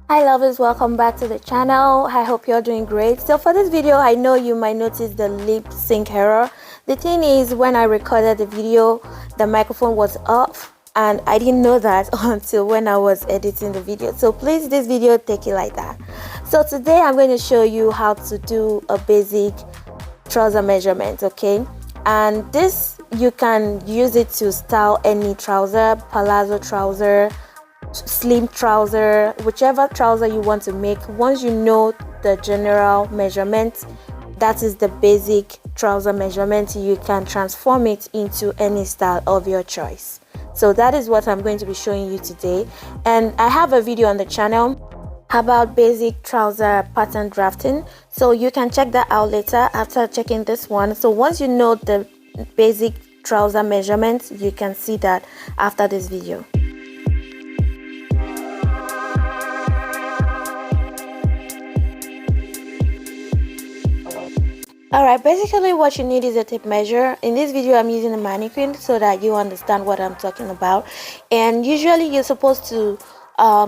Hi lovers, welcome back to the channel. I hope you're doing great. So for this video, I know you might notice the lip sync error. The thing is, when I recorded the video, the microphone was off and I didn't know that until when I was editing the video. So please, this video, take it like that. So today I'm going to show you how to do a basic trouser measurement, okay? And this, you can use it to style any trouser, palazzo trouser, slim trouser, whichever trouser you want to make. Once you know the general measurement, that is the basic trouser measurement, you can transform it into any style of your choice. So that is what I'm going to be showing you today, and I have a video on the channel about basic trouser pattern drafting, so you can check that out later after checking this one. So once you know the basic trouser measurements, you can see that after this video. Alright, basically what you need is a tape measure. In this video I'm using a mannequin so that you understand what I'm talking about. And usually you're supposed to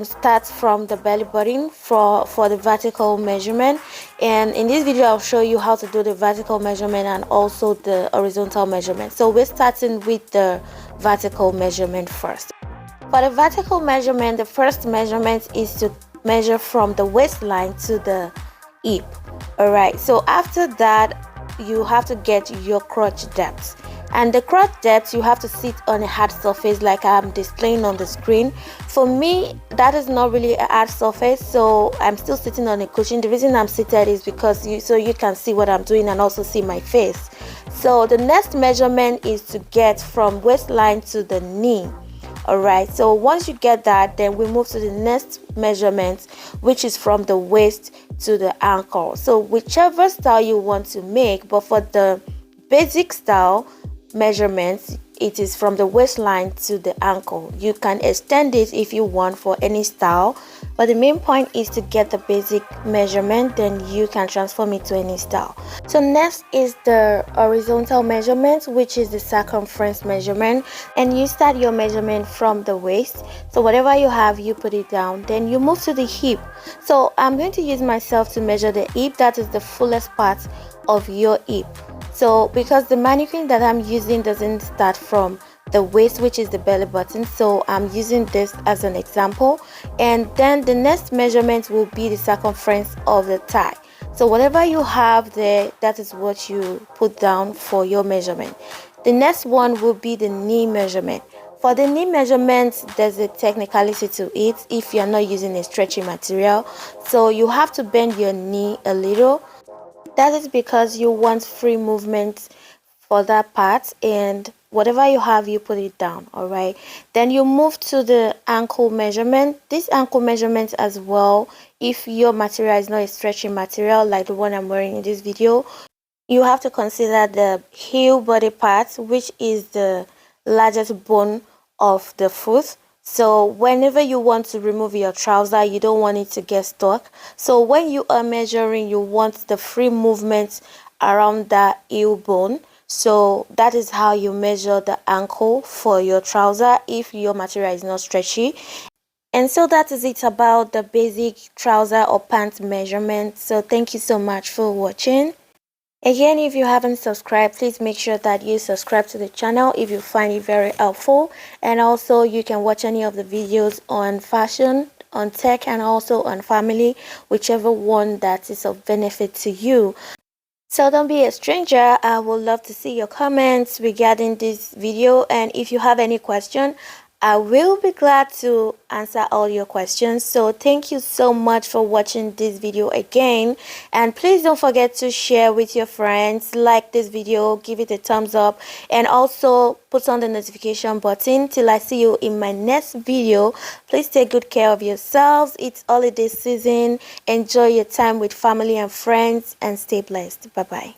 start from the belly button for the vertical measurement, and in this video I'll show you how to do the vertical measurement and also the horizontal measurement. So we're starting with the vertical measurement first. For the vertical measurement, the first measurement is to measure from the waistline to the hip. All right, so after that you have to get your crotch depth, and the crotch depth you have to sit on a hard surface like I'm displaying on the screen. For me, that is not really a hard surface, so I'm still sitting on a cushion. The reason I'm seated is because you can see what I'm doing and also see my face. So the next measurement is to get from waistline to the knee. Alright, so once you get that, then we move to the next measurement, which is from the waist to the ankle. So whichever style you want to make, but for the basic style measurements, it is from the waistline to the ankle. You can extend it if you want for any style, but the main point is to get the basic measurement, then you can transform it to any style. So next is the horizontal measurement, which is the circumference measurement, and you start your measurement from the waist. So whatever you have, you put it down, then you move to the hip. So I'm going to use myself to measure the hip, that is the fullest part of your hip. So because the mannequin that I'm using doesn't start from the waist, which is the belly button, so I'm using this as an example. And then the next measurement will be the circumference of the thigh. So whatever you have there, that is what you put down for your measurement. The next one will be the knee measurement. For the knee measurement, there's a technicality to it if you're not using a stretchy material. So you have to bend your knee a little. That is because you want free movement for that part, and whatever you have, you put it down. All right, then you move to the ankle measurement. This ankle measurement as well, if your material is not a stretchy material like the one I'm wearing in this video, you have to consider the heel body part, which is the largest bone of the foot. So whenever you want to remove your trouser, you don't want it to get stuck. So when you are measuring, you want the free movement around that heel bone. So that is how you measure the ankle for your trouser if your material is not stretchy. And so that is it about the basic trouser or pant measurement. So thank you so much for watching. Again, if you haven't subscribed, please make sure that you subscribe to the channel if you find it very helpful. And also you can watch any of the videos on fashion, on tech, and also on family, whichever one that is of benefit to you. So don't be a stranger. I would love to see your comments regarding this video, and if you have any question, I will be glad to answer all your questions. So thank you so much for watching this video again, and please don't forget to share with your friends, like this video, give it a thumbs up, and also put on the notification button. Till I see you in my next video, please take good care of yourselves. It's holiday season. Enjoy your time with family and friends, and stay blessed. Bye bye.